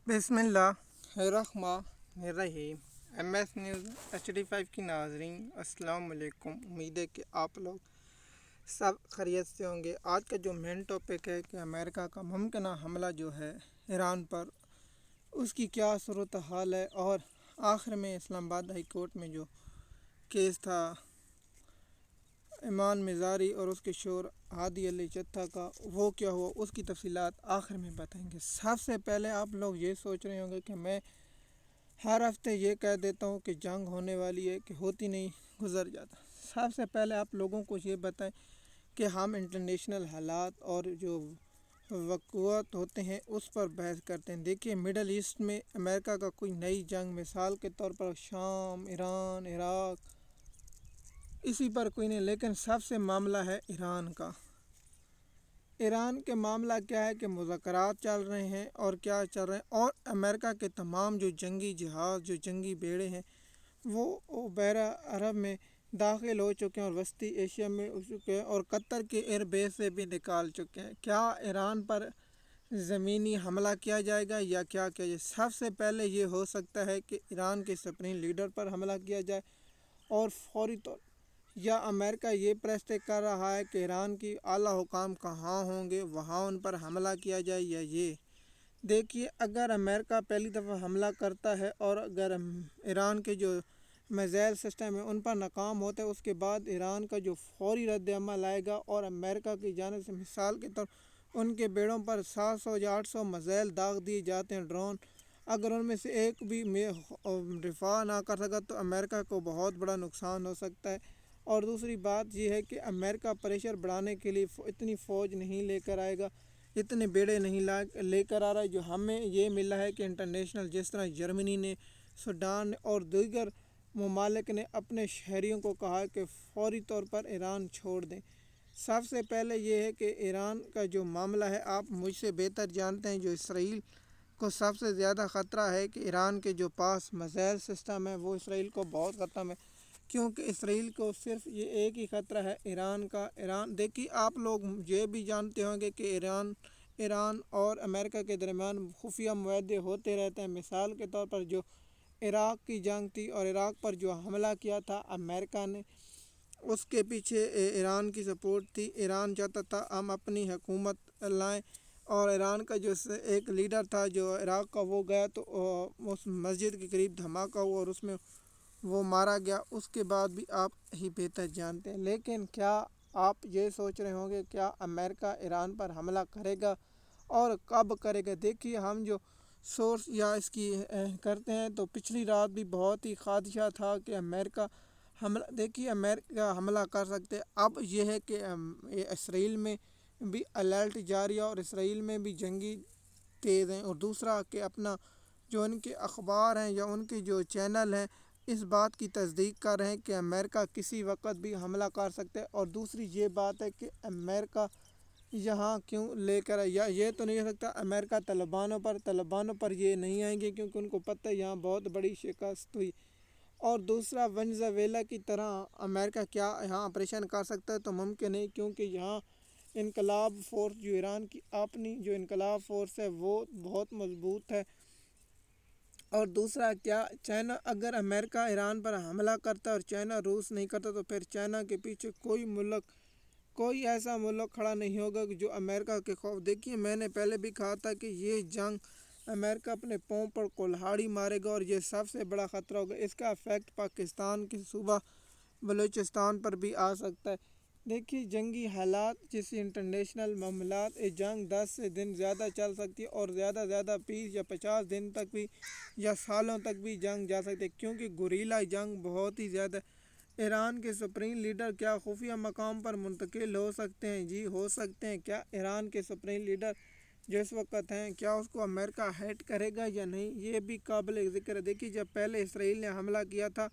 بسم اللہ الرحمن الرحیم۔ ایم ایس نیوز HD5 کی ناظرین السلام علیکم۔ امید ہے کہ آپ لوگ سب خیریت سے ہوں گے۔ آج کا جو مین ٹاپک ہے کہ امریکہ کا ممکنہ حملہ جو ہے ایران پر، اس کی کیا صورتحال ہے، اور آخر میں اسلام آباد ہائی کورٹ میں جو کیس تھا ایمان مزاری اور اس کے شوہر ہادی علی چتھا کا، وہ کیا ہوا، اس کی تفصیلات آخر میں بتائیں گے۔ سب سے پہلے آپ لوگ یہ سوچ رہے ہوں گے کہ میں ہر ہفتے یہ کہہ دیتا ہوں کہ جنگ ہونے والی ہے، کہ ہوتی نہیں، گزر جاتا۔ سب سے پہلے آپ لوگوں کو یہ بتائیں کہ ہم انٹرنیشنل حالات اور جو وقوعات ہوتے ہیں اس پر بحث کرتے ہیں۔ دیکھیے، مڈل ایسٹ میں امریکہ کا کوئی نئی جنگ، مثال کے طور پر شام، ایران، عراق، اسی پر کوئی نہیں، لیکن سب سے معاملہ ہے ایران کا۔ ایران کے معاملہ کیا ہے کہ مذاکرات چل رہے ہیں، اور کیا چل رہے ہیں، اور امریکہ کے تمام جو جنگی جہاز، جو جنگی بیڑے ہیں، وہ بحیرہ عرب میں داخل ہو چکے ہیں اور وسطی ایشیا میں ہو چکے ہیں، اور قطر کے ایئر بیس سے بھی نکال چکے ہیں۔ کیا ایران پر زمینی حملہ کیا جائے گا یا کیا کیا جائے؟ سب سے پہلے یہ ہو سکتا ہے کہ ایران کے سپریم لیڈر پر حملہ کیا جائے، اور فوری طور، یا امریکہ یہ پریستے کر رہا ہے کہ ایران کی اعلیٰ حکام کہاں ہوں گے، وہاں ان پر حملہ کیا جائے، یا یہ دیکھیے، اگر امریکہ پہلی دفعہ حملہ کرتا ہے اور اگر ایران کے جو میزائل سسٹم ہے ان پر ناکام ہوتا ہے، اس کے بعد ایران کا جو فوری رد عمل آئے گا، اور امریکہ کی جانب سے مثال کے طور ان کے بیڑوں پر 700 یا 800 میزائل داغ دیے جاتے ہیں، ڈرون، اگر ان میں سے ایک بھی دفاع نہ کر سکا تو امریکہ کو بہت بڑا نقصان ہو سکتا ہے۔ اور دوسری بات یہ ہے کہ امریکہ پریشر بڑھانے کے لیے اتنی فوج نہیں لے کر آئے گا، اتنے بیڑے نہیں لے کر آ رہا ہے۔ جو ہمیں یہ ملا ہے کہ انٹرنیشنل، جس طرح جرمنی نے، سوڈان نے اور دیگر ممالک نے اپنے شہریوں کو کہا کہ فوری طور پر ایران چھوڑ دیں۔ سب سے پہلے یہ ہے کہ ایران کا جو معاملہ ہے، آپ مجھ سے بہتر جانتے ہیں، جو اسرائیل کو سب سے زیادہ خطرہ ہے کہ ایران کے جو پاس میزائل سسٹم ہے وہ اسرائیل کو بہت خطرہ ہے، کیونکہ اسرائیل کو صرف یہ ایک ہی خطرہ ہے ایران کا۔ دیکھیے، آپ لوگ یہ بھی جانتے ہوں گے کہ ایران اور امریکہ کے درمیان خفیہ معاہدے ہوتے رہتے ہیں۔ مثال کے طور پر جو عراق کی جنگ تھی اور عراق پر جو حملہ کیا تھا امریکہ نے، اس کے پیچھے ایران کی سپورٹ تھی۔ ایران چاہتا تھا ہم اپنی حکومت لائیں، اور ایران کا جو ایک لیڈر تھا جو عراق کا، وہ گیا تو اس مسجد کے قریب دھماکہ ہوا اور اس میں وہ مارا گیا۔ اس کے بعد بھی آپ ہی بہتر جانتے ہیں، لیکن کیا آپ یہ سوچ رہے ہوں گے کیا امریکہ ایران پر حملہ کرے گا اور کب کرے گا؟ دیکھیے، ہم جو سورس یا اس کی کرتے ہیں تو پچھلی رات بھی بہت ہی خدشہ تھا کہ امریکہ حملہ، دیکھیے امریکہ حملہ کر سکتے۔ اب یہ ہے کہ اسرائیل میں بھی الرٹ جاری ہے، اور اسرائیل میں بھی جنگی تیز ہیں، اور دوسرا کہ اپنا جو ان کے اخبار ہیں یا ان کے جو چینل ہیں اس بات کی تصدیق کر رہے ہیں کہ امریکہ کسی وقت بھی حملہ کر سکتے ہیں۔ اور دوسری یہ بات ہے کہ امریکہ یہاں کیوں لے کر آئے، یا یہ تو نہیں ہو سکتا امریکہ طالبانوں پر یہ نہیں آئیں گے، کیونکہ ان کو پتہ ہے یہاں بہت بڑی شکست ہوئی۔ اور دوسرا، ونزویلا کی طرح امریکہ کیا یہاں آپریشن کر سکتا ہے؟ تو ممکن نہیں، کیونکہ یہاں انقلاب فورس، جو ایران کی اپنی جو انقلاب فورس ہے وہ بہت مضبوط ہے۔ اور دوسرا کیا، چائنا، اگر امریکہ ایران پر حملہ کرتا ہے اور چائنا روس نہیں کرتا، تو پھر چائنا کے پیچھے کوئی ایسا ملک کھڑا نہیں ہوگا کہ جو امریکہ کے خوف۔ دیکھیے، میں نے پہلے بھی کہا تھا کہ یہ جنگ امریکہ اپنے پاؤں پر کلہاڑی مارے گا، اور یہ سب سے بڑا خطرہ ہوگا۔ اس کا افیکٹ پاکستان کے صوبہ بلوچستان پر بھی آ سکتا ہے۔ دیکھیے، جنگی حالات، جیسے انٹرنیشنل معاملات، یہ جنگ 10 دن زیادہ چل سکتی ہے، اور زیادہ 20 یا 50 دن تک بھی، یا سالوں تک بھی جنگ جا سکتی ہے، کیونکہ گوریلا جنگ بہت ہی زیادہ۔ ایران کے سپریم لیڈر کیا خفیہ مقام پر منتقل ہو سکتے ہیں؟ جی ہو سکتے ہیں۔ کیا ایران کے سپریم لیڈر جو اس وقت ہیں، کیا اس کو امریکہ ہیٹ کرے گا یا نہیں؟ یہ بھی قابل ذکر ہے۔ دیکھیے، جب پہلے اسرائیل نے حملہ کیا تھا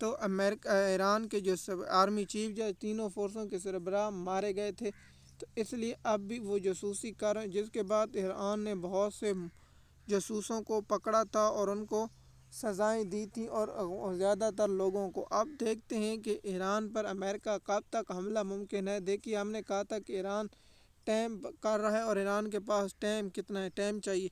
تو ایران کے جو آرمی چیف، جو تینوں فورسوں کے سربراہ مارے گئے تھے، تو اس لیے اب بھی وہ جاسوسی کر رہے ہیں، جس کے بعد ایران نے بہت سے جاسوسوں کو پکڑا تھا اور ان کو سزائیں دی تھیں، اور زیادہ تر لوگوں کو۔ اب دیکھتے ہیں کہ ایران پر امریکہ کب تک حملہ ممکن ہے۔ دیکھیے، ہم نے کہا تھا کہ ایران ٹائم کر رہا ہے، اور ایران کے پاس ٹائم کتنا ہے، ٹائم چاہیے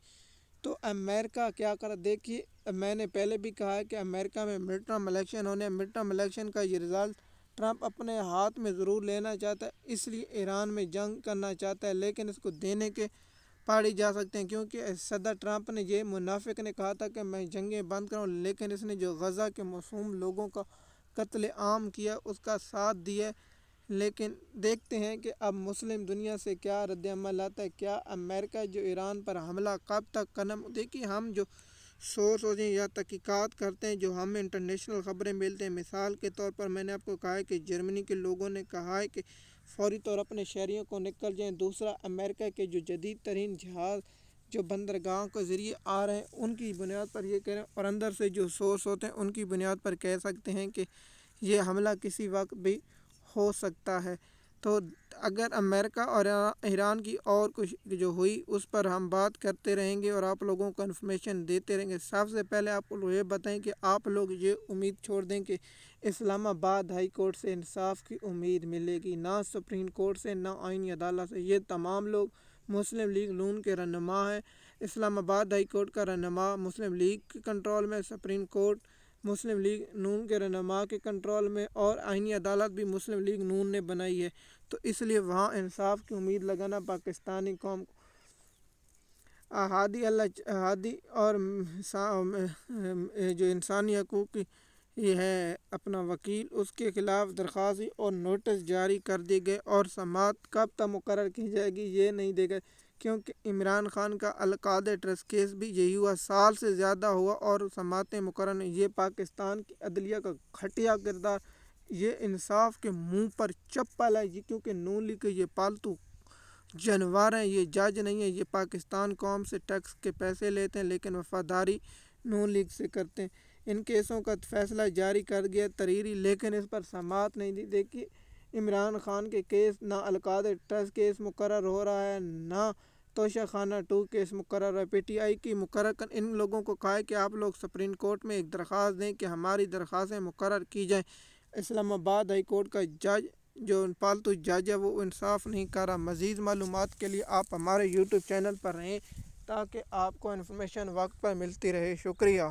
تو امریکہ کیا کر دیکھیے، میں نے پہلے بھی کہا ہے کہ امریکہ میں مڈ ٹرم الیکشن ہونے ہیں، مڈ ٹرم الیکشن کا یہ رزلٹ ٹرمپ اپنے ہاتھ میں ضرور لینا چاہتا ہے، اس لیے ایران میں جنگ کرنا چاہتا ہے، لیکن اس کو دینے کے پاڑی جا سکتے ہیں، کیونکہ صدر ٹرمپ نے یہ منافق نے کہا تھا کہ میں جنگیں بند کروں، لیکن اس نے جو غزہ کے معصوم لوگوں کا قتل عام کیا اس کا ساتھ دیا۔ لیکن دیکھتے ہیں کہ اب مسلم دنیا سے کیا رد عمل آتا ہے، کیا امریکہ جو ایران پر حملہ کب تک کرنا۔ دیکھیے ہم جو سوچیں یا تحقیقات کرتے ہیں، جو ہمیں انٹرنیشنل خبریں ملتے ہیں، مثال کے طور پر میں نے آپ کو کہا ہے کہ جرمنی کے لوگوں نے کہا ہے کہ فوری طور اپنے شہریوں کو نکل جائیں۔ دوسرا، امریکہ کے جو جدید ترین جہاز جو بندرگاہوں کے ذریعے آ رہے ہیں ان کی بنیاد پر یہ کہہ رہے ہیں، اور اندر سے جو سورس ہوتے ہیں ان کی بنیاد پر کہہ سکتے ہیں کہ یہ حملہ کسی وقت بھی ہو سکتا ہے۔ تو اگر امریکہ اور ایران کی اور کچھ جو ہوئی اس پر ہم بات کرتے رہیں گے اور آپ لوگوں کو انفارمیشن دیتے رہیں گے۔ سب سے پہلے آپ کو یہ بتائیں کہ آپ لوگ یہ امید چھوڑ دیں کہ اسلام آباد ہائی کورٹ سے انصاف کی امید ملے گی، نہ سپریم کورٹ سے، نہ آئینی عدالت سے۔ یہ تمام لوگ مسلم لیگ نون کے رہنما ہیں۔ اسلام آباد ہائی کورٹ کا رہنما مسلم لیگ کے کنٹرول میں، سپریم کورٹ مسلم لیگ نون کے رہنما کے کنٹرول میں، اور آئینی عدالت بھی مسلم لیگ نون نے بنائی ہے، تو اس لیے وہاں انصاف کی امید لگانا پاکستانی قوم کو۔ ہادی اور جو انسانی حقوق کی یہ ہے اپنا وکیل، اس کے خلاف درخواست اور نوٹس جاری کر دیے گئے، اور سماعت کب تک مقرر کی جائے گی یہ نہیں دے گئے، کیونکہ عمران خان کا القادہ ٹرسٹ کیس بھی یہی ہوا، سال سے زیادہ ہوا اور سماعتیں مقرر نہیں۔ یہ پاکستان کی عدلیہ کا گھٹیا کردار، یہ انصاف کے منہ پر چپل ہے، کیونکہ نون لیگ کے یہ پالتو جانور ہیں، یہ جج نہیں ہیں، یہ پاکستان قوم سے ٹیکس کے پیسے لیتے ہیں لیکن وفاداری نون لیگ سے کرتے ہیں۔ ان کیسوں کا فیصلہ جاری کر گیا تحریری، لیکن اس پر سماعت نہیں دی۔ دیکھیے عمران خان کے کیس، نہ القادہ ٹرسٹ کیس مقرر ہو رہا ہے، نہ توشہ خانہ 2 کیس مقرر ہے۔ پی ٹی آئی کی مقرر ان لوگوں کو کہا ہے کہ آپ لوگ سپریم کورٹ میں ایک درخواست دیں کہ ہماری درخواستیں مقرر کی جائیں۔ اسلام آباد ہائی کورٹ کا جج جو پالتو جج ہے وہ انصاف نہیں کر رہا۔ مزید معلومات کے لیے آپ ہمارے یوٹیوب چینل پر رہیں تاکہ آپ کو انفارمیشن وقت پر ملتی رہے۔ شکریہ۔